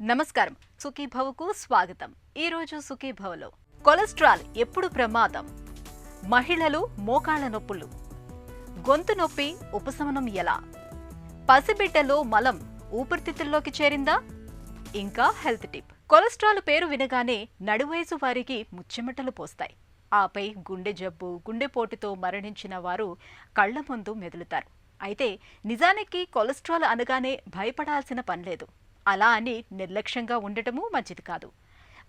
నమస్కారం. సుఖీభవకు స్వాగతం. ఈ రోజు సుఖీభవలో కొలెస్ట్రాల్ ఎప్పుడు ప్రమాదం, మహిళలు మోకాళ్ల నొప్పులు, గొంతు నొప్పి ఉపశమనం ఎలా, పసిబిడ్డలో మలం ఊపిరితిత్తుల్లోకి చేరిందా, ఇంకా హెల్త్ టిప్. కొలెస్ట్రాల్ పేరు వినగానే నడువయసు వారికి ముచ్చెమటలు పోస్తాయి. ఆపై గుండె జబ్బు, గుండెపోటుతో మరణించిన వారు కళ్ల ముందు మెదులుతారు. అయితే నిజానికి కొలెస్ట్రాల్ అనగానే భయపడాల్సిన పనిలేదు. అలా అని నిర్లక్ష్యంగా ఉండటము మంచిది కాదు.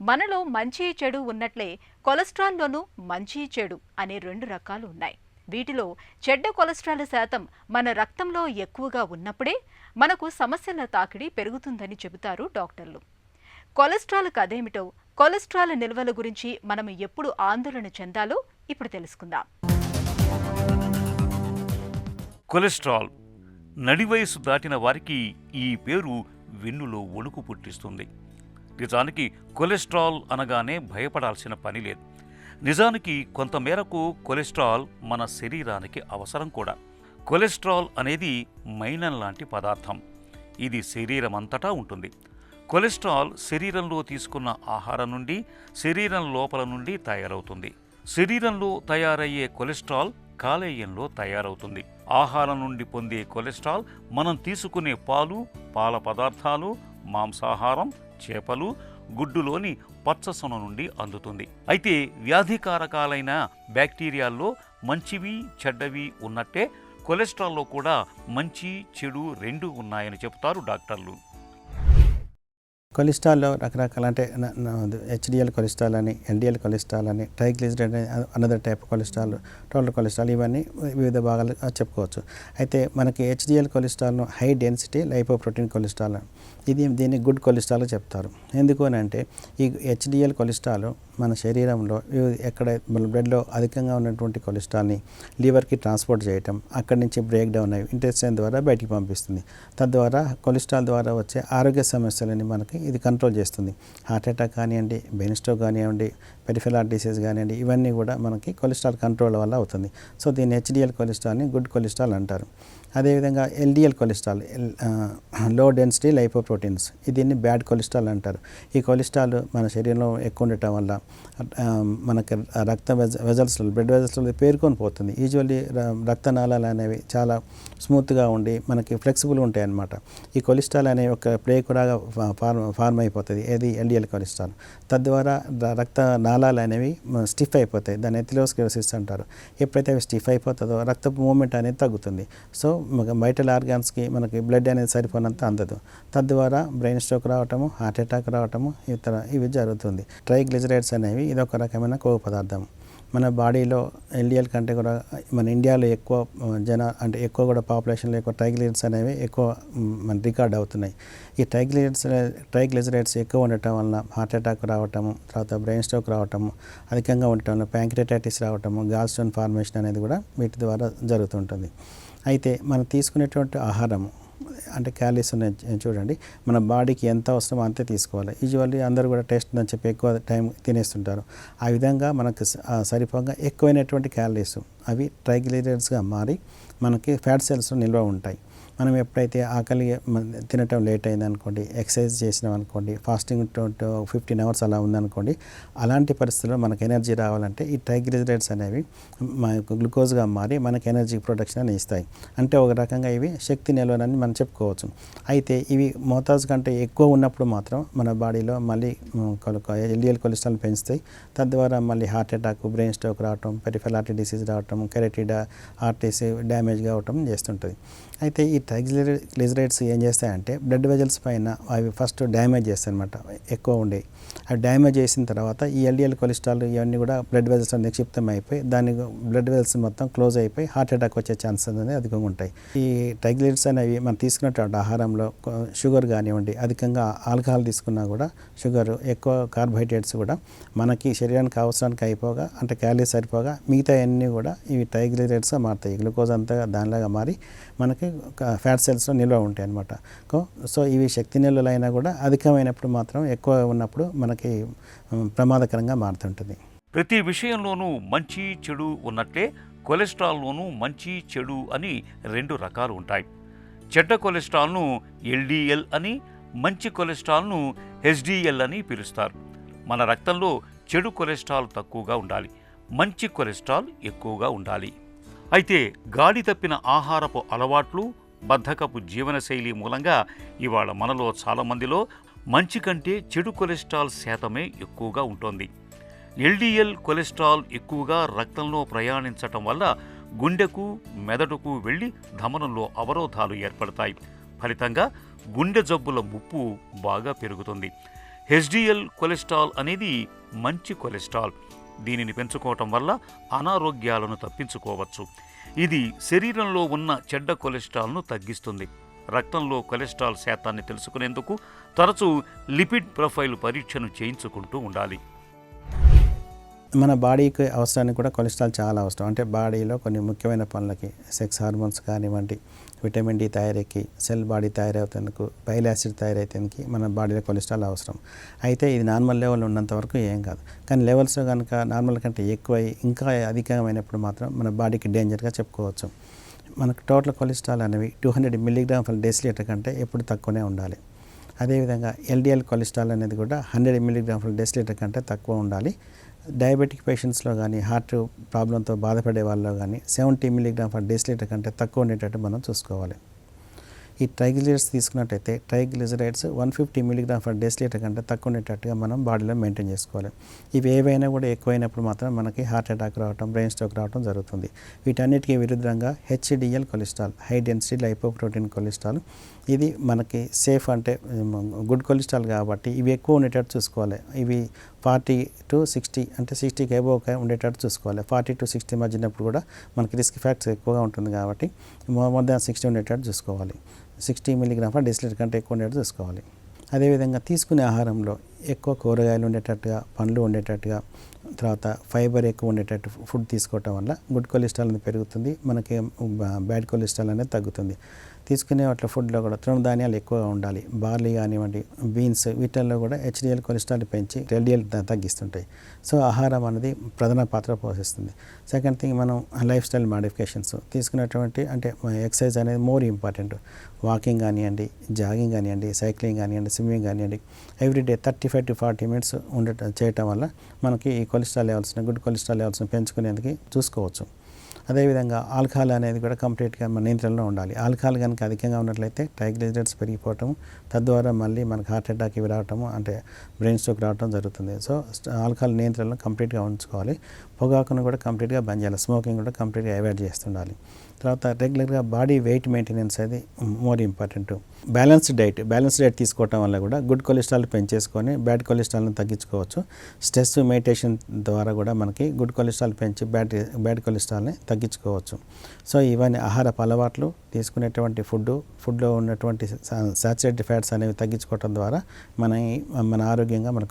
మనలో మంచి చెడు ఉన్నట్లే కొలెస్ట్రాల్లోనూ మంచి చెడు అనే రెండు రకాలు ఉన్నాయి. వీటిలో చెడ్డ కొలెస్ట్రాల్ శాతం మన రక్తంలో ఎక్కువగా ఉన్నప్పుడే మనకు సమస్యల తాకిడి పెరుగుతుందని చెబుతారు డాక్టర్లు. కొలెస్ట్రాల్ కదేమిటో, కొలెస్ట్రాల్ నిల్వల గురించి మనం ఎప్పుడు ఆందోళన చెందాలో ఇప్పుడు తెలుసుకుందాం. కొలెస్ట్రాల్ నడివయసు దాటిన వారికి ఈ పేరు వెన్నులో వణుకు పుట్టిస్తుంది. నిజానికి కొలెస్ట్రాల్ అనగానే భయపడాల్సిన పని లేదు. నిజానికి కొంతమేరకు కొలెస్ట్రాల్ మన శరీరానికి అవసరం కూడా. కొలెస్ట్రాల్ అనేది మైనం లాంటి పదార్థం. ఇది శరీరం అంతటా ఉంటుంది. కొలెస్ట్రాల్ శరీరంలో తీసుకున్న ఆహారం నుండి, శరీరం లోపల నుండి తయారవుతుంది. శరీరంలో తయారయ్యే కొలెస్ట్రాల్ కాలేయంలో తయారవుతుంది. ఆహారం నుండి పొందే కొలెస్ట్రాల్ మనం తీసుకునే పాలు, పాల పదార్థాలు, మాంసాహారం, చేపలు, గుడ్డులోని పచ్చసొన నుండి అందుతుంది. అయితే వ్యాధికారకాలైన బ్యాక్టీరియాల్లో మంచివి చెడ్డవి ఉన్నట్టే కొలెస్ట్రాల్లో కూడా మంచి చెడు రెండు ఉన్నాయని చెబుతారు డాక్టర్లు. కొలెస్ట్రాల్లో రకరకాల అంటే హెచ్డిఎల్ కొలెస్ట్రాల్ అని, ఎల్డిఎల్ కొలెస్ట్రాల్ అని, ట్రైగ్లిజరైడ్ అని, another type cholesterol, total cholesterol, ఇవన్నీ వివిధ భాగాలు చెప్పుకోవచ్చు. అయితే మనకి హెచ్డిఎల్ కొలెస్ట్రాల్ను హై డెన్సిటీ లైపోప్రోటీన్ కొలెస్ట్రాల్, దీన్ని గుడ్ కొలెస్ట్రాల్ చెప్తారు. ఎందుకు అని అంటే ఈ హెచ్డిఎల్ కొలెస్ట్రాల్ మన శరీరంలో ఎక్కడ బ్లడ్లో అధికంగా ఉన్నటువంటి కొలెస్ట్రాల్ని లివర్కి ట్రాన్స్పోర్ట్ చేయటం, అక్కడి నుంచి బ్రేక్ డౌన్ అయ్యి ఇంటెస్టైన్ ద్వారా బయటికి పంపిస్తుంది. తద్వారా కొలెస్ట్రాల్ ద్వారా వచ్చే ఆరోగ్య సమస్యలని మనకి ఇది కంట్రోల్ చేస్తుంది. హార్ట్ అటాక్ కానివ్వండి, బ్రెయిన్ స్ట్రోక్ కానివ్వండి, పెరిఫెరల్ డిసీజ్ కానివ్వండి, ఇవన్నీ కూడా మనకి కొలెస్ట్రాల్ కంట్రోల్ వల్ల అవుతుంది. సో దీన్ని హెచ్డిఎల్ కొలెస్ట్రాల్ని గుడ్ కొలెస్ట్రాల్ అంటారు. అదేవిధంగా LDL cholesterol, low density lipoproteins, దీన్ని బ్యాడ్ కొలెస్ట్రాల్ అంటారు. ఈ కొలెస్ట్రాల్ మన శరీరంలో ఎక్కువ ఉండటం వల్ల మనకి రక్త వెజల్స్లో, బ్లడ్ వెజల్స్లో పేరుకొని పోతుంది. యూజువల్లీ రక్తనాళాలు అనేవి చాలా స్మూత్గా ఉండి మనకి ఫ్లెక్సిబుల్ ఉంటాయి అన్నమాట. ఈ కొలెస్ట్రాల్ అనే ఒక ప్లే కూడా ఫార్మ్ అయిపోతుంది, ఏది ఎల్డిఎల్ కొలెస్ట్రాల్. తద్వారా రక్త నాళాలు అనేవి స్టిఫ్ అయిపోతాయి, దాన్ని ఎథిరోస్క్లెరోసిస్ అంటారు. ఎప్పుడైతే అవి స్టిఫ్ అయిపోతుందో రక్త మూవ్మెంట్ అనేది తగ్గుతుంది. సో వైటల్ ఆర్గాన్స్కి మనకి బ్లడ్ అనేది సరిపోనంత అందదు. తద్వారా బ్రెయిన్ స్ట్రోక్ రావటము, హార్ట్ అటాక్ రావటము, ఇవి జరుగుతుంది. ట్రైగ్లిజరైడ్స్ అనేవి ఇదొక రకమైన కొవ్వు పదార్థం. మన బాడీలో ఎల్డిఎల్ కంటే కూడా మన ఇండియాలో ఎక్కువ కూడా పాపులేషన్లో ఎక్కువ ట్రైగ్లిజరైడ్స్ అనేవి ఎక్కువ మన రికార్డ్ అవుతున్నాయి. ఈ ట్రైగ్లిజరైడ్స్ ఎక్కువ ఉండటం వలన హార్ట్ అటాక్ రావటము, తర్వాత బ్రెయిన్ స్ట్రోక్ రావటము, అధికంగా ఉండటం వల్ల ప్యాంక్రియాటైటిస్ రావటము, గాల్ స్టోన్ ఫార్మేషన్ అనేది కూడా వీటి ద్వారా జరుగుతుంటుంది. అయితే మనం తీసుకునేటువంటి ఆహారము అంటే క్యాలరీస్ ఉన్నాయి చూడండి, మన బాడీకి ఎంత అవసరమో అంతే తీసుకోవాలి. యూజువల్లీ అందరూ కూడా టేస్ట్ అని చెప్పి ఎక్కువ టైం తినేస్తుంటారు. ఆ విధంగా మనకు సరిపోగా ఎక్కువైనటువంటి క్యాలరీస్ అవి ట్రైగ్లిజరైడ్స్గా మారి మనకి ఫ్యాట్ సెల్స్ నిల్వ ఉంటాయి. మనం ఎప్పుడైతే ఆకలి తినటం లేట్ అయింది అనుకోండి, ఎక్సర్సైజ్ చేసినాం అనుకోండి, ఫాస్టింగ్ 15 hours అలా ఉందనుకోండి, అలాంటి పరిస్థితుల్లో మనకు ఎనర్జీ రావాలంటే ఈ ట్రైగ్లిజరైడ్స్ అనేవి మనకు గ్లూకోజ్గా మారి మనకి ఎనర్జీ ప్రొడక్షన్ అని ఇస్తాయి. అంటే ఒక రకంగా ఇవి శక్తి నిల్వనని మనం చెప్పుకోవచ్చు. అయితే ఇవి మోతాజు కంటే ఎక్కువ ఉన్నప్పుడు మాత్రం మన బాడీలో మళ్ళీ ఎల్డిఎల్ కొలెస్ట్రాల్ పెంచుతాయి. తద్వారా మళ్ళీ హార్ట్ అటాక్, బ్రెయిన్ స్ట్రోక్ రావటం, పెరిఫెరల్ డిసీజ్ రావటం, కెరటిడ్ ఆర్టరీస్ డ్యామేజ్ కావటం చేస్తుంటుంది. అయితే ఈ ట్రైగ్లిజరైడ్స్ ఏం చేస్తాయంటే బ్లడ్ వెజల్స్ పైన అవి ఫస్ట్ డ్యామేజ్ చేస్తాయి అనమాట, ఎక్కువ ఉండే. అవి డ్యామేజ్ చేసిన తర్వాత ఈ ఎల్డిఎల్ కొలెస్ట్రాల్ ఇవన్నీ కూడా బ్లడ్ వెజల్స్లో నిక్షిప్తం అయిపోయి దాని బ్లడ్ వెజల్స్ మొత్తం క్లోజ్ అయిపోయి హార్ట్ అటాక్ వచ్చే ఛాన్సెస్ అనేది అధికంగా ఉంటాయి. ఈ ట్రైగ్లిజరైడ్స్ అనేవి మనం తీసుకున్నటువంటి ఆహారంలో షుగర్ కానివ్వండి, అధికంగా ఆల్కహాల్ తీసుకున్నా కూడా షుగర్, ఎక్కువ కార్బోహైడ్రేట్స్ కూడా మనకి శరీరానికి అవసరానికి అయిపోగా అంటే క్యాలరీస్ సరిపోగా మిగతా అన్నీ కూడా ఇవి ట్రైగ్లిజరైడ్స్గా మారుతాయి. గ్లూకోజ్ అంతా దానిలాగా మారి మనకి ఫ్యాట్ సెల్స్లో నిల్వ ఉంటాయి అన్నమాట. సో ఇవి శక్తి నిల్వలు అయినా కూడా అధికమైనప్పుడు మాత్రం, ఎక్కువ ఉన్నప్పుడు మనకి ప్రమాదకరంగా మారుతుంటుంది. ప్రతి విషయంలోనూ మంచి చెడు ఉన్నట్లే కొలెస్ట్రాల్లోనూ మంచి చెడు అని రెండు రకాలు ఉంటాయి. చెడ్డ కొలెస్ట్రాల్ను ఎల్డిఎల్ అని, మంచి కొలెస్ట్రాల్ను హెచ్డిఎల్ అని పిలుస్తారు. మన రక్తంలో చెడు కొలెస్ట్రాల్ తక్కువగా ఉండాలి, మంచి కొలెస్ట్రాల్ ఎక్కువగా ఉండాలి. అయితే గాడి తప్పిన ఆహారపు అలవాట్లు, బద్ధకపు జీవనశైలి మూలంగా ఇవాళ మనలో చాలామందిలో మంచి కంటే చెడు కొలెస్ట్రాల్ శాతమే ఎక్కువగా ఉంటుంది. ఎల్డిఎల్ కొలెస్ట్రాల్ ఎక్కువగా రక్తంలో ప్రయాణించటం వల్ల గుండెకు, మెదడుకు వెళ్లి ధమనంలో అవరోధాలు ఏర్పడతాయి. ఫలితంగా గుండె జబ్బుల ముప్పు బాగా పెరుగుతుంది. హెచ్డిఎల్ కొలెస్ట్రాల్ అనేది మంచి కొలెస్ట్రాల్. దీనిని పెంచుకోవటం వల్ల అనారోగ్యాలను తప్పించుకోవచ్చు. ఇది శరీరంలో ఉన్న చెడ్డ కొలెస్ట్రాల్ను తగ్గిస్తుంది. రక్తంలో కొలెస్ట్రాల్ శాతాన్ని తెలుసుకునేందుకు తరచూ లిపిడ్ ప్రొఫైల్ పరీక్షను చేయించుకుంటూ ఉండాలి. మన బాడీకి అవసరానికి కూడా కొలెస్ట్రాల్ చాలా అవసరం. అంటే బాడీలో కొన్ని ముఖ్యమైన పనులకి, సెక్స్ హార్మోన్స్ కానివ్వండి, విటమిన్ డి తయారీకి, సెల్ బాడీ తయారవుతానికి, బైల్ యాసిడ్ తయారైతానికి మన బాడీలో కొలెస్ట్రాల్ అవసరం. అయితే ఇది నార్మల్ లెవెల్ ఉన్నంత వరకు ఏం కాదు. కానీ లెవెల్స్ కనుక నార్మల్ కంటే ఎక్కువై ఇంకా అధికమైనప్పుడు మాత్రం మన బాడీకి డేంజర్గా చెప్పుకోవచ్చు. మనకు టోటల్ కొలెస్ట్రాల్ అనేవి 200 mg/dL కంటే ఎప్పుడు తక్కువనే ఉండాలి. అదేవిధంగా ఎల్డిఎల్ కొలెస్ట్రాల్ అనేది కూడా 100 mg/dL కంటే తక్కువ ఉండాలి. డయాబెటిక్ పేషెంట్స్లో కానీ, హార్ట్ ప్రాబ్లంతో బాధపడే వాళ్ళలో కానీ 70 mg/dL కంటే తక్కువ ఉండేటట్టు మనం చూసుకోవాలి. ఈ ట్రైగ్లిజరైడ్స్ తీసుకున్నట్టయితే ట్రైగ్లిజరైడ్స్ 150 mg/dL కంటే తక్కువ ఉండేటట్టుగా మనం బాడీలో మెయింటైన్ చేసుకోవాలి. ఇవి ఏవైనా కూడా ఎక్కువైనప్పుడు మాత్రం మనకి హార్ట్ అటాక్ రావడం, బ్రెయిన్ స్ట్రోక్ రావడం జరుగుతుంది. వీటన్నిటికీ విరుద్ధంగా HDL cholesterol, high density lipoprotein cholesterol, ఇది మనకి సేఫ్, అంటే గుడ్ కొలెస్ట్రాల్ కాబట్టి ఇవి ఎక్కువ ఉండేటట్టు చూసుకోవాలి. ఇవి 40 to 60 అంటే 60కి అబోవ్ ఉండేటట్టు చూసుకోవాలి. 40 to 60 మధ్యనప్పుడు కూడా మనకి రిస్క్ ఫ్యాక్టర్స్ ఎక్కువగా ఉంటుంది కాబట్టి మోర్ దాన్ 60 ఉండేటట్టు చూసుకోవాలి. 60 mg/dL కంటే ఎక్కువ ఉండేటట్టు చూసుకోవాలి. అదేవిధంగా తీసుకునే ఆహారంలో ఎక్కువ కూరగాయలు ఉండేటట్టుగా, పండ్లు ఉండేటట్టుగా, తర్వాత ఫైబర్ ఎక్కువ ఉండేటట్టు ఫుడ్ తీసుకోవటం వల్ల గుడ్ కొలెస్ట్రాల్ అనేది పెరుగుతుంది, మనకి బ్యాడ్ కొలెస్ట్రాల్ అనేది తగ్గుతుంది. తీసుకునే వాటిలో ఫుడ్లో కూడా తృణధాన్యాలు ఎక్కువగా ఉండాలి. బార్లీ కానివ్వండి, బీన్స్, వీటిల్లో కూడా హెచ్డిఎల్ కొలెస్ట్రాల్ పెంచి ఎల్డిఎల్ తగ్గిస్తుంటాయి. సో ఆహారం అనేది ప్రధాన పాత్ర పోషిస్తుంది. సెకండ్ థింగ్, మనం లైఫ్ స్టైల్ మాడిఫికేషన్స్ తీసుకునేటువంటి, అంటే ఎక్సర్సైజ్ అనేది మోర్ ఇంపార్టెంట్. వాకింగ్ కానివ్వండి, జాగింగ్ కానివ్వండి, సైక్లింగ్ కానివ్వండి, స్విమ్మింగ్ కానివ్వండి, ఎవ్రీడే 35 to 40 minutes చేయటం వల్ల మనకి ఈ కొలెస్ట్రాల్ లెవెల్స్ని, గుడ్ కొలెస్ట్రాల్ లెవెల్స్ని పెంచుకునేందుకు చూసుకోవచ్చు. అదేవిధంగా ఆల్కహాల్ అనేది కూడా కంప్లీట్గా మన నియంత్రణలో ఉండాలి. ఆల్కహాల్ కనుక అధికంగా ఉన్నట్లయితే ట్రైగ్లిజరైడ్స్ పెరిగిపోవటం, తద్వారా మళ్ళీ మనకు హార్ట్ అటాక్ ఇవి రావటము, అంటే బ్రెయిన్ స్ట్రోక్ రావడం జరుగుతుంది. సో ఆల్కహాల్ నియంత్రణలో కంప్లీట్గా ఉంచుకోవాలి. పొగాకును కూడా కంప్లీట్గా బంద్ చేయాలి. స్మోకింగ్ కూడా కంప్లీట్గా అవాయిడ్ చేస్తుండాలి. తర్వాత రెగ్యులర్గా బాడీ వెయిట్ మెయింటెనెన్స్ అది మోర్ ఇంపార్టెంట్. బ్యాలెన్స్డ్ డైట్ తీసుకోవటం వల్ల కూడా గుడ్ కొలెస్ట్రాల్ పెంచేసుకొని బ్యాడ్ కొలెస్ట్రాల్ని తగ్గించుకోవచ్చు. స్ట్రెస్, మెడిటేషన్ ద్వారా కూడా మనకి గుడ్ కొలెస్ట్రాల్ పెంచి బ్యాడ్ కొలెస్ట్రాల్ని తగ్గించుకోవచ్చు. సో ఇవన్నీ ఆహారపు అలవాట్లు, తీసుకునేటువంటి ఫుడ్లో ఉన్నటువంటి సాచురేటెడ్ ఫ్యాట్స్ అనేవి తగ్గించుకోవడం ద్వారా మన ఆరోగ్యంగా మన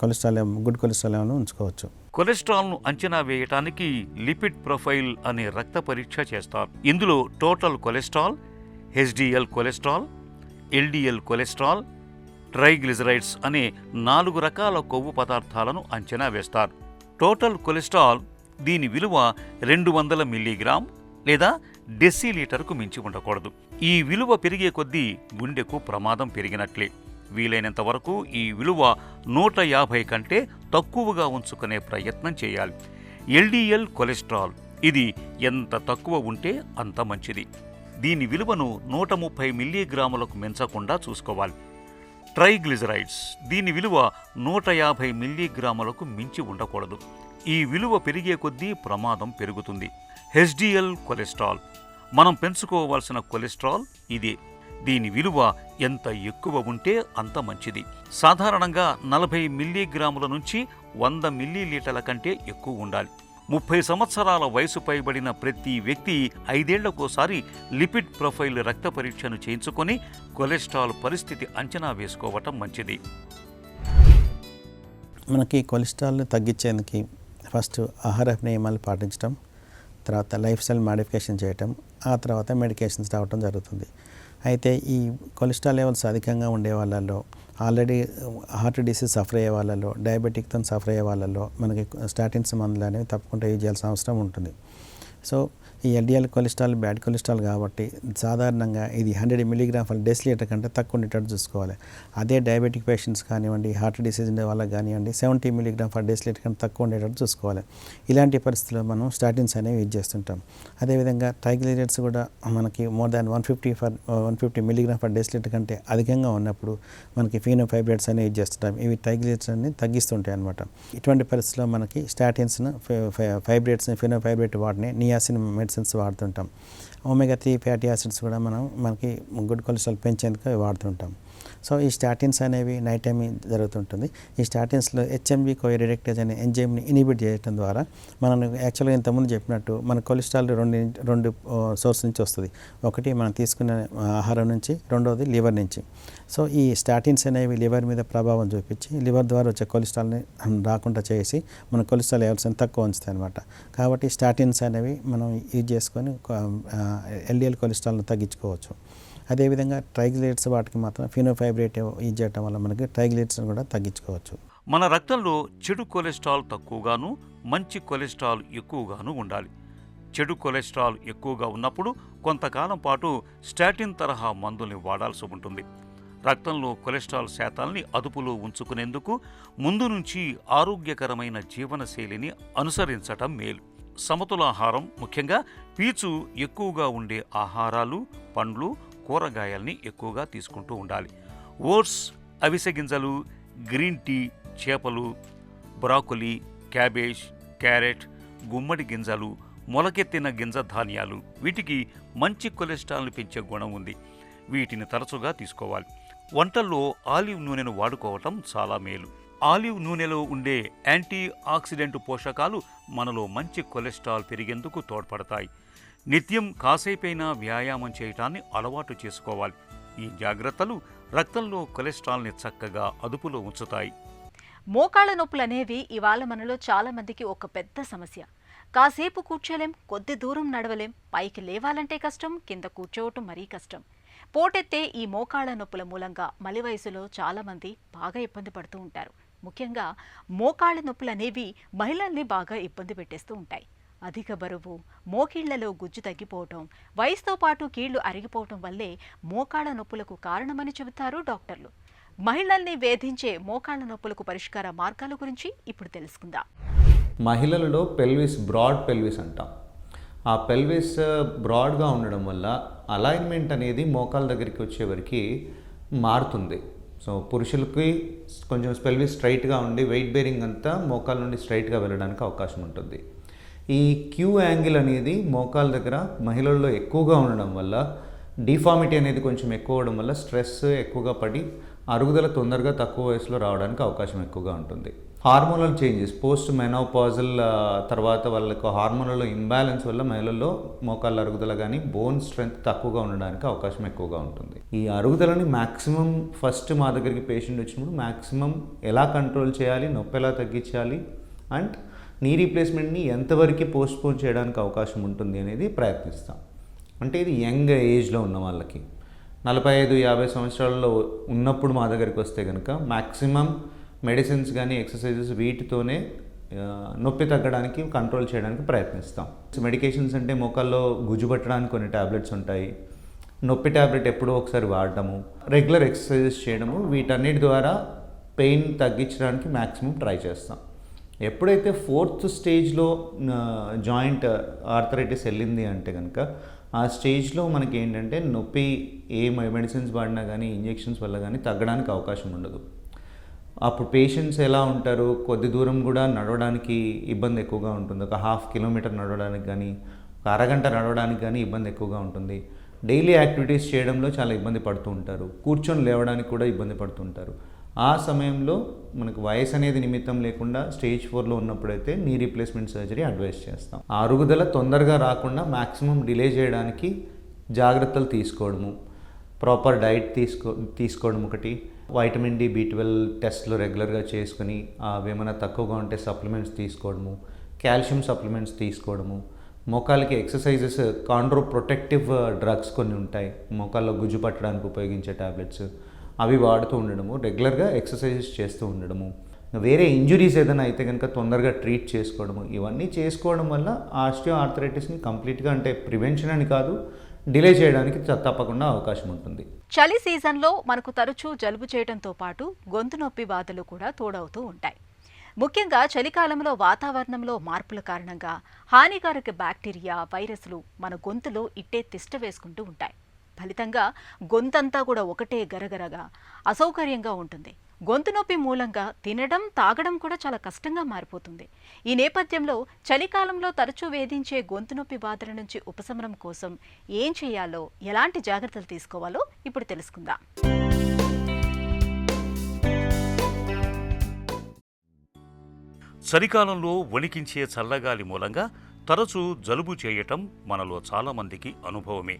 గుడ్ కొలెస్ట్రాల్ లెవెల్ను ఉంచుకోవచ్చు. కొలెస్ట్రాల్ను అంచనా వేయటానికి లిపిడ్ ప్రొఫైల్ అనే రక్త పరీక్ష చేస్తారు. ఇందులో total cholesterol, HDL cholesterol, LDL cholesterol, triglycerides అనే 4 రకాల కొవ్వు పదార్థాలను అంచనా వేస్తారు. టోటల్ కొలెస్ట్రాల్, దీని విలువ 200 మిల్లీగ్రామ్ లేదా డెసిలీటర్కు మించి ఉండకూడదు. ఈ విలువ పెరిగే కొద్దీ గుండెకు ప్రమాదం పెరిగినట్లే. వీలైనంత వరకు ఈ విలువ 150 కంటే తక్కువగా ఉంచుకునే ప్రయత్నం చేయాలి. ఎల్డిఎల్ కొలెస్ట్రాల్, ఇది ఎంత తక్కువ ఉంటే అంత మంచిది. దీని విలువను 130 మిల్లీగ్రాములకు మించకుండా చూసుకోవాలి. ట్రైగ్లిజరైడ్స్, దీని విలువ 150 మిల్లీగ్రాములకు మించి ఉండకూడదు. ఈ విలువ పెరిగే కొద్దీ ప్రమాదం పెరుగుతుంది. హెచ్డిఎల్ కొలెస్ట్రాల్, మనం పెంచుకోవాల్సిన కొలెస్ట్రాల్ ఇదే. దీని విలువ ఎంత ఎక్కువ ఉంటే అంత మంచిది. సాధారణంగా 40 మిల్లీగ్రాముల నుంచి 100 మిల్లీలీటర్ల కంటే ఎక్కువ ఉండాలి. 30 సంవత్సరాల వయసు పైబడిన ప్రతి వ్యక్తి 5 ఏళ్లకోసారి లిపిడ్ ప్రొఫైల్ రక్త పరీక్షను చేయించుకొని కొలెస్ట్రాల్ పరిస్థితి అంచనా వేసుకోవటం మంచిది. మనకి కొలెస్ట్రాల్ తగ్గించేందుకు ఫస్ట్ ఆహార నియమాలు పాటించడం, తర్వాత లైఫ్ స్టైల్ మాడిఫికేషన్ చేయటం, ఆ తర్వాత మెడికేషన్స్ రావటం జరుగుతుంది. అయితే ఈ కొలెస్ట్రాల్ లెవెల్స్ అధికంగా ఉండే వాళ్ళల్లో, ఆల్రెడీ హార్ట్ డిసీజ్ సఫర్ అయ్యే వాళ్ళలో, డయాబెటిక్తో సఫర్ అయ్యే వాళ్ళలో మనకి స్టాటిన్స్ మందులు అనేవి తప్పకుండా యూజ్ చేయాల్సిన అవసరం ఉంటుంది. సో ఈ ఎల్డిఎల్ కొలెస్ట్రాల్ బ్యాడ్ కొలెస్ట్రాల్ కాబట్టి సాధారణంగా ఇది 100 మిలీగ్రామ్ పర్ డెసిలీటర్ కంటే తక్కువ ఉండేటట్టు చూసుకోవాలి. అదే డయాబెటిక్ పేషెంట్స్ కానివ్వండి, హార్ట్ డిసీజ్ ఉండే వాళ్ళకి కానివ్వండి 70 మిలీగ్రామ్ పర్ డెసిలీటర్ కంటే తక్కువ ఉండేటట్టు చూసుకోవాలి. ఇలాంటి పరిస్థితుల్లో మనం స్టాటిన్స్ అనేవి యూజ్ చేస్తుంటాం. అదేవిధంగా ట్రైగ్లిజరైడ్స్ కూడా మనకి more than 150 milligram per decilitre కంటే అధికంగా ఉన్నప్పుడు మనకి ఫీనోఫైబ్రేట్స్ అనేవి యూజ్ చేస్తుంటాం. ఇవి ట్రైగ్లిజరైడ్స్ అన్ని తగ్గిస్తుంటాయి అన్నమాట. ఇటువంటి పరిస్థితుల్లో మనకి స్టాటిన్స్ను ఫైబ్రేట్స్ని ఫీనోఫైబ్రేట్ వాటిని నియాసిన్ మెడిసిన్స్ వాడుతుంటాం. ఒమేగా-3 ఫ్యాటీ యాసిడ్స్ కూడా మనకి గుడ్ కొలెస్ట్రాల్ పెంచేందుకు వాడుతుంటాం. సో ఈ స్టాటిన్స్ అనేవి నైట్ టైం జరుగుతుంటుంది. ఈ స్టాటిన్స్లో హెచ్ఎంబి కోరిడక్టేజ్ అనే ఎంజైమ్ని ఇనిబిట్ చేయడం ద్వారా మనం యాక్చువల్గా ఇంతకుముందు చెప్పినట్టు మన కొలెస్ట్రాల్ రెండు సోర్స్ నుంచి వస్తుంది. ఒకటి మనం తీసుకునే ఆహారం నుంచి, రెండవది లివర్ నుంచి. సో ఈ స్టాటిన్స్ అనేవి లివర్ మీద ప్రభావం చూపించి లివర్ ద్వారా వచ్చే కొలెస్ట్రాల్ని రాకుండా చేసి మన కొలెస్ట్రాల్ లెవెల్స్ తక్కువ ఉంచుతాయి అనమాట. కాబట్టి స్టాటిన్స్ అనేవి మనం యూజ్ చేసుకొని ఎల్డిఎల్ కొలెస్ట్రాల్ని తగ్గించుకోవచ్చు. అదేవిధంగా ట్రైగ్లిజరైడ్స్ వాటికి మాత్రం ఫీనోఫైబ్రేట్ యూజ్ చేయడం వల్ల మనకి ట్రైగ్లిజరైడ్స్ని కూడా తగ్గించుకోవచ్చు. మన రక్తంలో చెడు కొలెస్ట్రాల్ తక్కువగాను, మంచి కొలెస్ట్రాల్ ఎక్కువగాను ఉండాలి. చెడు కొలెస్ట్రాల్ ఎక్కువగా ఉన్నప్పుడు కొంతకాలం పాటు స్టాటిన్ తరహా మందుల్ని వాడాల్సి ఉంటుంది. రక్తంలో కొలెస్ట్రాల్ శాతాల్ని అదుపులో ఉంచుకునేందుకు ముందు నుంచి ఆరోగ్యకరమైన జీవనశైలిని అనుసరించటం మేలు. సమతులాహారం, ముఖ్యంగా పీచు ఎక్కువగా ఉండే ఆహారాలు, పండ్లు, కూరగాయల్ని ఎక్కువగా తీసుకుంటూ ఉండాలి. ఓట్స్, అవిసె గింజలు, గ్రీన్ టీ, చేపలు, బ్రాకొలీ, క్యాబేజ్, క్యారెట్, గుమ్మడి గింజలు, మొలకెత్తిన గింజ ధాన్యాలు, వీటికి మంచి కొలెస్ట్రాల్ని పెంచే గుణం ఉంది. వీటిని తరచుగా తీసుకోవాలి. వంటల్లో ఆలివ్ నూనెను వాడుకోవటం చాలా మేలు. ఆలివ్ నూనెలో ఉండే యాంటీ ఆక్సిడెంట్ పోషకాలు మనలో మంచి కొలెస్ట్రాల్ పెరిగేందుకు తోడ్పడతాయి. నిత్యం కాసేపైనా వ్యాయామం చేయటాన్ని అలవాటు చేసుకోవాలి. ఈ జాగ్రత్తలు రక్తంలో కొలెస్ట్రాల్ని చక్కగా అదుపులో ఉంచుతాయి. మోకాళ్ళ నొప్పులు అనేవి ఇవాళ మనలో చాలా మందికి ఒక పెద్ద సమస్య. కాసేపు కూర్చోలేం, కొద్ది దూరం నడవలేం, పైకి లేవాలంటే కష్టం, కింద కూర్చోవటం మరీ కష్టం. పోటెత్తే ఈ మోకాళ్ళ నొప్పుల మూలంగా మలి వయసులో చాలా మంది బాగా ఇబ్బంది పడుతూ ఉంటారు. ముఖ్యంగా మోకాళ్ళ నొప్పులు అనేవి మహిళల్ని బాగా ఇబ్బంది పెట్టేస్తూ ఉంటాయి. అధిక బరువు, మోకీళ్లలో గుజ్జు తగ్గిపోవటం, వయసుతో పాటు కీళ్లు అరిగిపోవటం వల్లే మోకాళ్ళ నొప్పులకు కారణమని చెబుతారు డాక్టర్లు. మహిళల్ని వేధించే మోకాళ్ళ నొప్పులకు పరిష్కార మార్గాల గురించి ఇప్పుడు తెలుసుకుందాం. మహిళలలో బ్రాడ్ పెల్విస్ అంటాం. ఆ పెల్విస్ బ్రాడ్గా ఉండడం వల్ల అలైన్మెంట్ అనేది మోకాళ్ళ దగ్గరికి వచ్చేవరకు మారుతుంది. సో పురుషులకి కొంచెం పెల్విస్ స్ట్రైట్గా ఉండి వెయిట్ బేరింగ్ అంతా మోకాళ్ళ నుండి స్ట్రైట్గా వెళ్ళడానికి అవకాశం ఉంటుంది. ఈ క్యూ యాంగిల్ అనేది మోకాళ్ళ దగ్గర మహిళల్లో ఎక్కువగా ఉండడం వల్ల డిఫార్మిటీ అనేది కొంచెం ఎక్కువ అవడం వల్ల స్ట్రెస్ ఎక్కువగా పడి అరుగుదల తొందరగా తక్కువ వయసులో రావడానికి అవకాశం ఎక్కువగా ఉంటుంది. హార్మోనల్ చేంజెస్, పోస్ట్ మెనోపాజల్ తర్వాత వాళ్ళకు హార్మోనల్ ఇంబ్యాలెన్స్ వల్ల మహిళల్లో మోకాళ్ళ అరుగుదల కానీ బోన్ స్ట్రెంగ్త్ తక్కువగా ఉండడానికి అవకాశం ఎక్కువగా ఉంటుంది. ఈ అరుగుదలని మ్యాక్సిమం ఫస్ట్ మా దగ్గరికి పేషెంట్ వచ్చినప్పుడు మ్యాక్సిమం ఎలా కంట్రోల్ చేయాలి, నొప్పి ఎలా తగ్గించాలి అండ్ నీ రీప్లేస్మెంట్ని ఎంతవరకు పోస్ట్పోన్ చేయడానికి అవకాశం ఉంటుంది అనేది ప్రయత్నిస్తాం. అంటే ఇది యంగ్ ఏజ్లో ఉన్న వాళ్ళకి 45-50 సంవత్సరాల్లో ఉన్నప్పుడు మా దగ్గరికి వస్తే కనుక మ్యాక్సిమం మెడిసిన్స్ కానీ ఎక్సర్సైజెస్ వీటితోనే నొప్పి తగ్గడానికి కంట్రోల్ చేయడానికి ప్రయత్నిస్తాం. మెడికేషన్స్ అంటే మోకాల్లో గుజ్జు పట్టడానికి కొన్ని ట్యాబ్లెట్స్ ఉంటాయి. నొప్పి ట్యాబ్లెట్ ఎప్పుడో ఒకసారి వాడటము, రెగ్యులర్ ఎక్సర్సైజెస్ చేయడము, వీటన్నిటి ద్వారా పెయిన్ తగ్గించడానికి మ్యాక్సిమం ట్రై చేస్తాం. ఎప్పుడైతే 4th స్టేజ్లో జాయింట్ ఆర్థరైటిస్ వెళ్ళింది అంటే కనుక ఆ స్టేజ్లో మనకి ఏంటంటే నొప్పి ఏ మెడిసిన్స్ వాడినా కానీ ఇంజెక్షన్స్ వల్ల కానీ తగ్గడానికి అవకాశం ఉండదు. అప్పుడు పేషెంట్స్ ఎలా ఉంటారు, కొద్ది దూరం కూడా నడవడానికి ఇబ్బంది ఎక్కువగా ఉంటుంది. ఒక 1/2 కిలోమీటర్ నడవడానికి కానీ, ఒక అరగంట నడవడానికి కానీ ఇబ్బంది ఎక్కువగా ఉంటుంది. డైలీ యాక్టివిటీస్ చేయడంలో చాలా ఇబ్బంది పడుతూ ఉంటారు. కూర్చొని లేవడానికి కూడా ఇబ్బంది పడుతుంటారు. ఆ సమయంలో మనకు వయసు అనేది నిమిత్తం లేకుండా స్టేజ్ 4లో ఉన్నప్పుడైతే నీ రీప్లేస్మెంట్ సర్జరీ అడ్వైస్ చేస్తాం. ఆ అరుగుదల తొందరగా రాకుండా మ్యాక్సిమం డిలే చేయడానికి జాగ్రత్తలు తీసుకోవడము, ప్రాపర్ డైట్ తీసుకోవడం ఒకటి, వైటమిన్ డి, B12 టెస్ట్లు రెగ్యులర్గా చేసుకుని అవి ఏమైనా తక్కువగా ఉంటే సప్లిమెంట్స్ తీసుకోవడము, కాల్షియం సప్లిమెంట్స్ తీసుకోవడము, మోకాళ్ళకి ఎక్సర్సైజెస్, కాండ్రో ప్రొటెక్టివ్ డ్రగ్స్ కొన్ని ఉంటాయి, మోకాళ్ళలో గుజ్జు పట్టడానికి ఉపయోగించే టాబ్లెట్స్, అవి వాడుతూ ఉండడము, రెగ్యులర్గా ఎక్సర్సైజెస్ చేస్తూ ఉండడము, వేరే ఇంజురీస్ ఏదైనా అయితే కనుక తొందరగా ట్రీట్ చేసుకోవడము, ఇవన్నీ చేసుకోవడం వల్ల ఆస్టియో ఆర్థరైటిస్ని కంప్లీట్గా, అంటే ప్రివెన్షన్ అని కాదు, డిలే చేయడానికి తప్పకుండా అవకాశం ఉంటుంది. చలి సీజన్లో మనకు తరచూ జలుబు చేయడంతో పాటు గొంతు నొప్పి బాధలు కూడా తోడవుతూ ఉంటాయి. ముఖ్యంగా చలికాలంలో వాతావరణంలో మార్పుల కారణంగా హానికారక బ్యాక్టీరియా, వైరస్లు మన గొంతులో ఇట్టే తిష్ట వేసుకుంటూ ఉంటాయి. ఫలితంగా గొంతంతా కూడా ఒకటే గరగరగా అసౌకర్యంగా ఉంటుంది. గొంతు నొప్పి మూలంగా తినడం, తాగడం కూడా చాలా కష్టంగా మారిపోతుంది. ఈ నేపథ్యంలో చలికాలంలో తరచూ వేధించే గొంతు నొప్పి బాధల నుంచి ఉపశమనం కోసం ఏం చేయాలో, ఎలాంటి జాగ్రత్తలు తీసుకోవాలో ఇప్పుడు తెలుసుకుందాం. చలికాలంలో వణికించే చల్లగాలి మూలంగా తరచూ జలుబు చేయటం మనలో చాలామందికి అనుభవమే.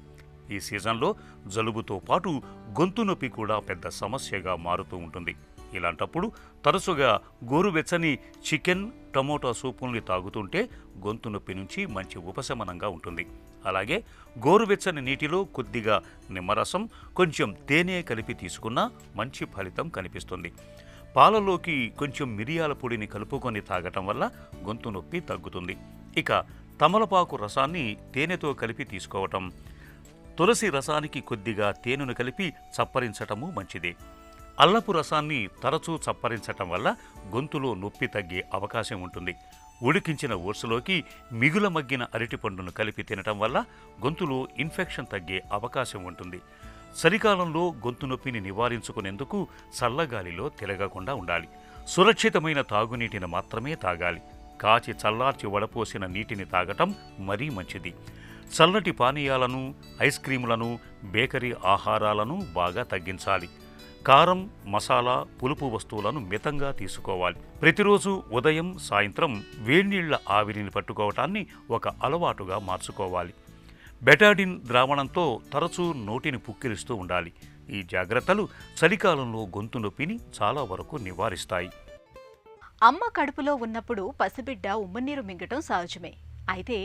ఈ సీజన్లో జలుబుతో పాటు గొంతు నొప్పి కూడా పెద్ద సమస్యగా మారుతూ ఉంటుంది. ఇలాంటప్పుడు తరచుగా గోరువెచ్చని చికెన్, టమోటా సూపుల్ని తాగుతుంటే గొంతు నొప్పి నుంచి మంచి ఉపశమనంగా ఉంటుంది. అలాగే గోరువెచ్చని నీటిలో కొద్దిగా నిమ్మరసం, కొంచెం తేనె కలిపి తీసుకున్నా మంచి ఫలితం కనిపిస్తుంది. పాలలోకి కొంచెం మిరియాల పొడిని కలుపుకొని తాగటం వల్ల గొంతు నొప్పి తగ్గుతుంది. ఇక తమలపాకు రసాన్ని తేనెతో కలిపి తీసుకోవటం, తులసి రసానికి కొద్దిగా తేనెను కలిపి చప్పరించటము మంచిదే. అల్లపు రసాన్ని తరచూ చప్పరించటం వల్ల గొంతులో నొప్పి తగ్గే అవకాశం ఉంటుంది. ఉడికించిన ఓట్స్లోకి మిగుల మగ్గిన అరటిపండును కలిపి తినటం వల్ల గొంతులో ఇన్ఫెక్షన్ తగ్గే అవకాశం ఉంటుంది. చలికాలంలో గొంతు నొప్పిని నివారించుకునేందుకు చల్లగాలిలో తిరగకుండా ఉండాలి. సురక్షితమైన తాగునీటిని మాత్రమే తాగాలి. కాచి చల్లార్చి వడపోసిన నీటిని తాగటం మరీ మంచిది. చల్లటి పానీయాలను, ఐస్ క్రీములను, బేకరీ ఆహారాలను బాగా తగ్గించాలి. కారం, మసాలా, పులుపు వస్తువులను మితంగా తీసుకోవాలి. ప్రతిరోజు ఉదయం, సాయంత్రం వేడినీళ్ల ఆవిరిని పట్టుకోవటాన్ని ఒక అలవాటుగా మార్చుకోవాలి. బెటాడిన్ ద్రావణంతో తరచూ నోటిని పుక్కిలిస్తూ ఉండాలి. ఈ జాగ్రత్తలు చలికాలంలో గొంతు నొప్పిని చాలా వరకు నివారిస్తాయి. అమ్మ కడుపులో ఉన్నప్పుడు పసిబిడ్డ ఉమ్మనీరు మింగటం సహజమే. అయితే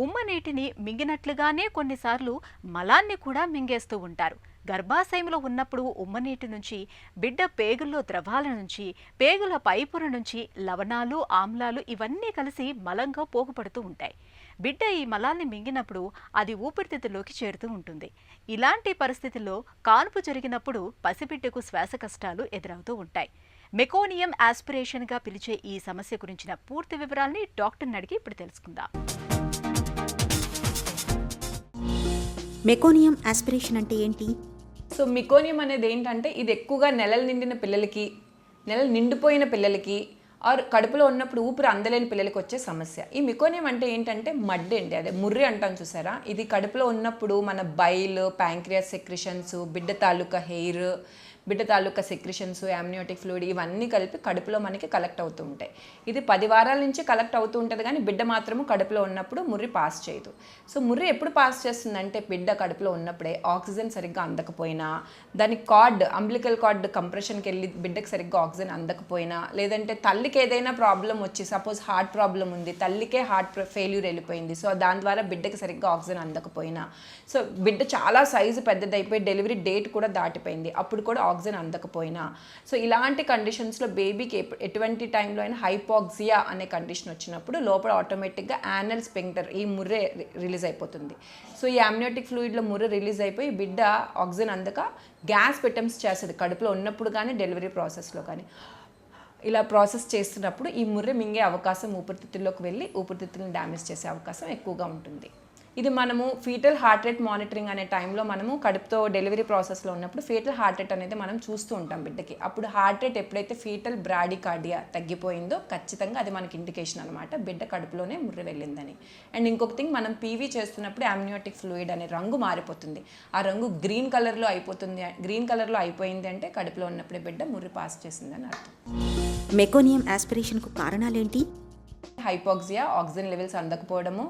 ఉమ్మనీటిని మింగినట్లుగానే కొన్నిసార్లు మలాన్ని కూడా మింగేస్తూ ఉంటారు. గర్భాశయంలో ఉన్నప్పుడు ఉమ్మనీటి నుంచి బిడ్డ పేగుల్లో ద్రవాల నుంచి, పేగుల పైపుర నుంచి లవణాలు, ఆమ్లాలు ఇవన్నీ కలిసి మలంగా పోగుపడుతూ ఉంటాయి. బిడ్డ ఈ మలాన్ని మింగినప్పుడు అది ఊపిరితిత్తుల్లోకి చేరుతూ ఉంటుంది. ఇలాంటి పరిస్థితుల్లో కాన్పు జరిగినప్పుడు పసిబిడ్డకు శ్వాస కష్టాలు ఎదురవుతూ ఉంటాయి. మెకోనియం ఆస్పిరేషన్గా పిలిచే ఈ సమస్య గురించిన పూర్తి వివరాల్ని డాక్టర్ని అడిగి ఇప్పుడు తెలుసుకుందాం. మెకోనియం ఆస్పిరేషన్ అంటే ఏంటి? సో మెకోనియం అనేది ఏంటంటే ఇది ఎక్కువగా నెలలు నిండిన పిల్లలకి, నెలలు నిండిపోయిన పిల్లలకి, ఆర్ కడుపులో ఉన్నప్పుడు ఊపిరి అందలేని పిల్లలకి వచ్చే సమస్య. ఈ మెకోనియం అంటే ఏంటంటే మడ్డి అండి, అదే ముర్రి అంటాం చూసారా. ఇది కడుపులో ఉన్నప్పుడు మన బైల్, ప్యాంక్రియాస్ సెక్రిషన్స్, బిడ్డ తాలూకా హెయిర్, బిడ్డ తాలూకా సెక్రిషన్స్, యామ్నియోటిక్ ఫ్లూయిడ్ ఇవన్నీ కలిపి కడుపులో మనకి కలెక్ట్ అవుతూ ఉంటాయి. ఇది 10 వారాల నుంచి కలెక్ట్ అవుతూ ఉంటుంది, కానీ బిడ్డ మాత్రము కడుపులో ఉన్నప్పుడు ముర్రి పాస్ చేయదు. సో ముర్రి ఎప్పుడు పాస్ చేస్తుందంటే బిడ్డ కడుపులో ఉన్నప్పుడే ఆక్సిజన్ సరిగ్గా అందకపోయినా, దాని కార్డ్, అంబ్లికల్ కార్డ్ కంప్రెషన్కి వెళ్ళి బిడ్డకి సరిగ్గా ఆక్సిజన్ అందకపోయినా, లేదంటే తల్లికి ఏదైనా ప్రాబ్లం వచ్చి, సపోజ్ హార్ట్ ప్రాబ్లం ఉంది, తల్లికే హార్ట్ ఫెయిల్యూర్ వెళ్ళిపోయింది, సో దాని ద్వారా బిడ్డకి సరిగ్గా ఆక్సిజన్ అందకపోయినా, సో బిడ్డ చాలా సైజు పెద్దదైపోయి డెలివరీ డేట్ కూడా దాటిపోయింది, అప్పుడు కూడా ఆక్సిజన్ అందకపోయినా, సో ఇలాంటి కండిషన్స్లో బేబీకి ఎటువంటి టైంలో అయినా హైపాక్సియా అనే కండిషన్ వచ్చినప్పుడు లోపల ఆటోమేటిక్గా యానల్ స్పింక్టర్, ఈ ముర్రె రిలీజ్ అయిపోతుంది. సో ఈ యామ్నియోటిక్ ఫ్లూయిడ్లో ముర్రె రిలీజ్ అయిపోయి బిడ్డ ఆక్సిజన్ అందక గ్యాస్ అటెంప్ట్స్ చేస్తుంది కడుపులో ఉన్నప్పుడు కానీ డెలివరీ ప్రాసెస్లో కానీ. ఇలా ప్రాసెస్ చేస్తున్నప్పుడు ఈ ముర్రె మింగే అవకాశం ఊపిరితిత్తుల్లోకి వెళ్ళి ఊపిరితిత్తులను డ్యామేజ్ చేసే అవకాశం ఎక్కువగా ఉంటుంది. ఇది మనము ఫీటల్ హార్ట్ రేట్ మానిటరింగ్ అనే టైంలో మనము కడుపుతో డెలివరీ ప్రాసెస్లో ఉన్నప్పుడు ఫీటల్ హార్ట్ రేట్ అనేది మనం చూస్తూ ఉంటాం బిడ్డకి. అప్పుడు హార్ట్ రేట్ ఎప్పుడైతే ఫీటల్ బ్రాడికార్డియా తగ్గిపోయిందో ఖచ్చితంగా అది మనకి ఇండికేషన్ అనమాట, బిడ్డ కడుపులోనే ముర్రె వెళ్ళిందని. అండ్ ఇంకొక థింగ్, మనం పీవీ చేస్తున్నప్పుడు యామ్నియోటిక్ ఫ్లూయిడ్ అనే రంగు మారిపోతుంది. ఆ రంగు గ్రీన్ కలర్లో అయిపోతుంది. గ్రీన్ కలర్లో అయిపోయింది అంటే కడుపులో ఉన్నప్పుడే బిడ్డ ముర్రె పాస్ చేసిందని అర్థం. మెకోనియం ఆస్పిరేషన్కు కారణాలేంటి? హైపాక్సియా, ఆక్సిజన్ లెవెల్స్ అందకపోవడము,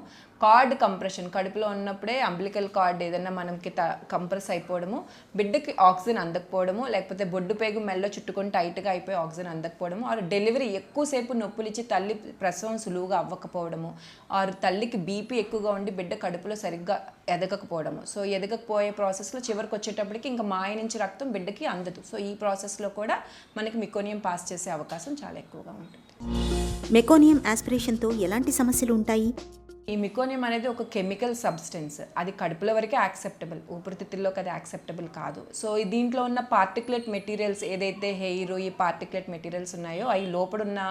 కార్డ్ కంప్రెషన్, కడుపులో ఉన్నప్పుడే అంబిలికల్ కార్డ్ ఏదైనా మనకి కంప్రెస్ అయిపోవడము, బిడ్డకి ఆక్సిజన్ అందకపోవడము, లేకపోతే బొడ్డు పేగు మెల్లో చుట్టుకొని టైట్గా అయిపోయి ఆక్సిజన్ అందకపోవడము, ఆర్ డెలివరీ ఎక్కువసేపు నొప్పులు ఇచ్చి తల్లి ప్రసవం సులువుగా అవ్వకపోవడము, ఆర్ తల్లికి బీపీ ఎక్కువగా ఉండి బిడ్డ కడుపులో సరిగ్గా ఎదగకపోవడము. సో ఎదగకపోయే ప్రాసెస్లో చివరికి వచ్చేటప్పటికి ఇంకా మాయ నుంచి రక్తం బిడ్డకి అందదు. సో ఈ ప్రాసెస్లో కూడా మనకి మికోనియం పాస్ చేసే అవకాశం చాలా ఎక్కువగా ఉంటుంది. మెకోనియం ఆస్పిరేషన్తో ఎలాంటి సమస్యలు ఉంటాయి? ఈ మికోనియం అనేది ఒక కెమికల్ సబ్స్టెన్స్. అది కడుపులో వరకే యాక్సెప్టబుల్, ఊపిరితిత్తుల్లోకి అది యాక్సెప్టబుల్ కాదు. సో దీంట్లో ఉన్న పార్టికులేట్ మెటీరియల్స్ ఏదైతే హెయిర్, ఈ పార్టికులేట్ మెటీరియల్స్ ఉన్నాయో అవి లోపడున్న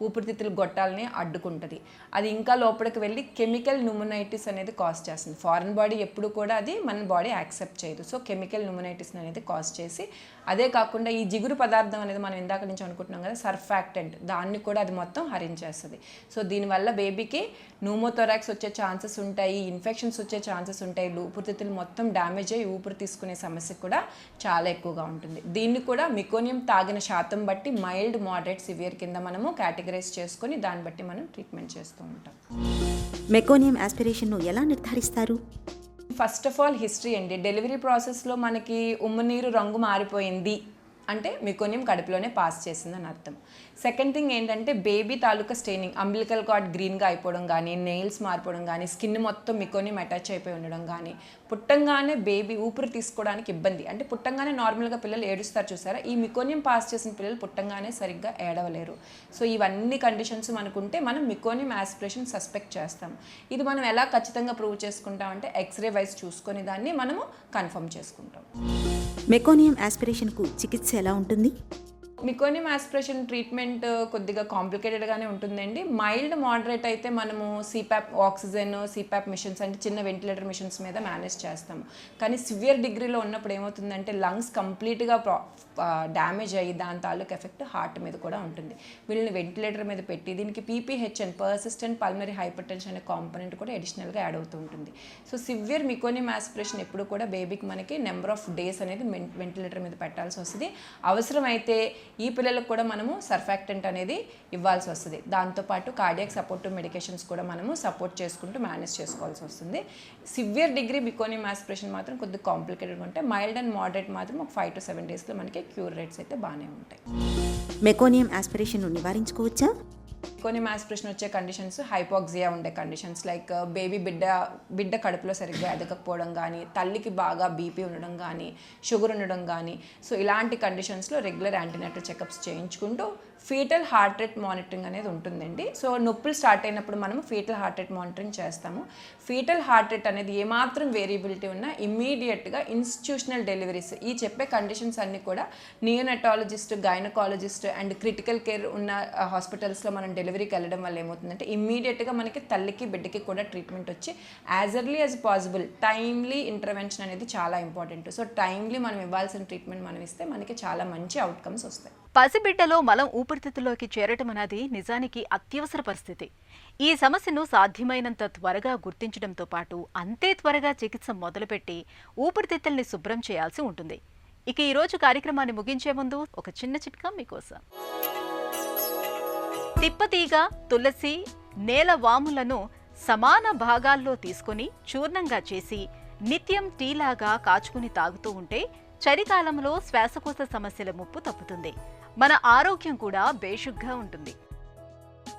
ఊపిరితిత్తుల గొట్టాలని అడ్డుకుంటుంది. అది ఇంకా లోపలికి వెళ్ళి కెమికల్ న్యూమోనైటిస్ అనేది కాజ్ చేస్తుంది. ఫారెన్ బాడీ ఎప్పుడు కూడా అది మన బాడీ యాక్సెప్ట్ చేయదు. సో కెమికల్ న్యూమోనైటిస్ అనేది కాజ్ చేసి, అదే కాకుండా ఈ జిగురు పదార్థం అనేది మనం ఇందాక నుంచి అనుకుంటున్నాం కదా సర్ఫాక్టెంట్, దాన్ని కూడా అది మొత్తం హరించేస్తుంది. సో దీనివల్ల బేబీకి న్యూమోథొరాక్స్ వచ్చే ఛాన్సెస్ ఉంటాయి, ఇన్ఫెక్షన్స్ వచ్చే ఛాన్సెస్ ఉంటాయి, ఊపిరితిత్తులు మొత్తం డ్యామేజ్ అయ్యి ఊపిరి తీసుకునే సమస్య కూడా చాలా ఎక్కువగా ఉంటుంది. దీన్ని కూడా మికోనియం తాగిన శాతం బట్టి మైల్డ్, మోడరేట్, సివియర్ కింద మనము కేటగరైజ్ చేసుకొని దాన్ని బట్టి మనం ట్రీట్మెంట్ చేస్తూ ఉంటాం. మెకోనియం ఆస్పిరేషన్ను ఎలా నిర్ధారిస్తారు? ఫస్ట్ ఆఫ్ ఆల్ హిస్టరీ అండి. డెలివరీ ప్రాసెస్లో మనకి ఉమ్మనీరు రంగు మారిపోయింది అంటే మికోనియం కడుపులోనే పాస్ చేసిందని అర్థం. సెకండ్ థింగ్ ఏంటంటే బేబీ తాలూకా స్టెయినింగ్, అంబిలికల్ కార్డ్ గ్రీన్గా అయిపోవడం కానీ, నెయిల్స్ మారిపోవడం కానీ, స్కిన్ మొత్తం మికోనియం అటాచ్ అయిపోయి ఉండడం కానీ, పుట్టంగానే బేబీ ఊపిరి తీసుకోవడానికి ఇబ్బంది, అంటే పుట్టంగానే నార్మల్గా పిల్లలు ఏడుస్తారు చూసారా, ఈ మికోనియం పాస్ చేసిన పిల్లలు పుట్టంగానే సరిగ్గా ఏడవలేరు. సో ఇవన్నీ కండిషన్స్ మనకుంటే మనం మికోనియం ఆస్పిరేషన్ సస్పెక్ట్ చేస్తాం. ఇది మనం ఎలా ఖచ్చితంగా ప్రూవ్ చేసుకుంటాం అంటే ఎక్స్రే వైజ్ చూసుకొని దాన్ని మనము కన్ఫర్మ్ చేసుకుంటాం. మెకోనియం ఆస్పిరేషన్కు చికిత్స ఎలా ఉంటుంది? మికోనియం ఆస్పిరేషన్ ట్రీట్మెంట్ కొద్దిగా కాంప్లికేటెడ్గానే ఉంటుందండి. మైల్డ్, మోడరేట్ అయితే మనము సిపాప్, ఆక్సిజన్, సిపాప్ మిషన్స్ అంటే చిన్న వెంటిలేటర్ మిషన్స్ మీద మేనేజ్ చేస్తాము. కానీ సివియర్ డిగ్రీలో ఉన్నప్పుడు ఏమవుతుందంటే లంగ్స్ కంప్లీట్గా డ్యామేజ్ అయ్యి దాని తాలూకు ఎఫెక్ట్ హార్ట్ మీద కూడా ఉంటుంది. వీళ్ళని వెంటిలేటర్ మీద పెట్టి దీనికి పీపీహెచ్ఎన్, పర్సిస్టెంట్ పల్మరీ హైపర్ టెన్షన్ అనే కాంపోనెంట్ కూడా అడిషనల్గా యాడ్ అవుతూ ఉంటుంది. సో సివియర్ మికోనియం ఆస్పిరేషన్ ఎప్పుడు కూడా బేబీకి మనకి నెంబర్ ఆఫ్ డేస్ అనేది వెంటిలేటర్ మీద పెట్టాల్సి వస్తుంది. అవసరమైతే ఈ పిల్లలకు కూడా మనము సర్ఫాక్టెంట్ అనేది ఇవ్వాల్సి వస్తుంది. దాంతోపాటు కార్డియాక్ సపోర్టివ్ మెడికేషన్స్ కూడా మనము సపోర్ట్ చేసుకుంటూ మేనేజ్ చేసుకోవాల్సి వస్తుంది. సివియర్ డిగ్రీ మికోనియం ఆస్పిరేషన్ మాత్రం కొద్దిగా కాంప్లికేటెడ్గా ఉంటాయి. మైల్డ్ అండ్ మోడరేట్ మాత్రం ఒక 5 to 7 daysలో మనకి క్యూర్ రేట్స్ అయితే బాగానే ఉంటాయి. మెకోనియం ఆస్పిరేషన్ను నివారించుకోవచ్చా? మికోనియం ఆస్పిరేషన్ వచ్చే కండిషన్స్ హైపాక్సియా ఉండే కండిషన్స్, లైక్ బేబీ బిడ్డ కడుపులో సరిగ్గా ఎదగకపోవడం కానీ, తల్లికి బాగా బీపీ ఉండడం కానీ, షుగర్ ఉండడం కానీ. సో ఇలాంటి కండిషన్స్లో రెగ్యులర్ యాంటీనేటల్ చెకప్స్ చేయించుకుంటూ ఫీటల్ హార్ట్ రేట్ మానిటరింగ్ అనేది ఉంటుందండి. సో నొప్పులు స్టార్ట్ అయినప్పుడు మనము ఫీటల్ హార్ట్ రేట్ మానిటరింగ్ చేస్తాము. ఫీటల్ హార్ట్ రేట్ అనేది ఏమాత్రం వేరియబిలిటీ ఉన్నా ఇమ్మీడియట్గా ఇన్స్టిట్యూషనల్ డెలివరీస్, ఈ చెప్పే కండిషన్స్ అన్నీ కూడా neonatologist, gynaecologist and critical care ఉన్న హాస్పిటల్స్లో మనం డెలివరీకి వెళ్ళడం వల్ల ఏమవుతుందంటే ఇమ్మీడియట్గా మనకి తల్లికి బిడ్డకి కూడా ట్రీట్మెంట్ వచ్చి as early as possible timely intervention అనేది చాలా ఇంపార్టెంట్. సో టైమ్లీ మనం ఇవ్వాల్సిన ట్రీట్మెంట్ మనం ఇస్తే మనకి చాలా మంచి అవుట్కమ్స్ వస్తాయి. పసిబిడ్డలో మలం ఊపిరితిత్తులోకి చేరటం అనేది నిజానికి అత్యవసర పరిస్థితి. ఈ సమస్యను సాధ్యమైనంత త్వరగా గుర్తించడంతో పాటు అంతే త్వరగా చికిత్స మొదలుపెట్టి ఊపిరితిత్తుల్ని శుభ్రం చేయాల్సి ఉంటుంది. ఇక ఈరోజు కార్యక్రమాన్ని ముగించే ముందు ఒక చిన్న చిట్కా మీకోసం. తిప్పతీగ, తులసి, నేల వాములను సమాన భాగాల్లో తీసుకుని చూర్ణంగా చేసి నిత్యం టీలాగా కాచుకుని తాగుతూ ఉంటే చలికాలంలో శ్వాసకోశ సమస్యల ముప్పు తప్పుతుంది. మన ఆరోగ్యం కూడా బేషుగ్గా ఉంటుంది.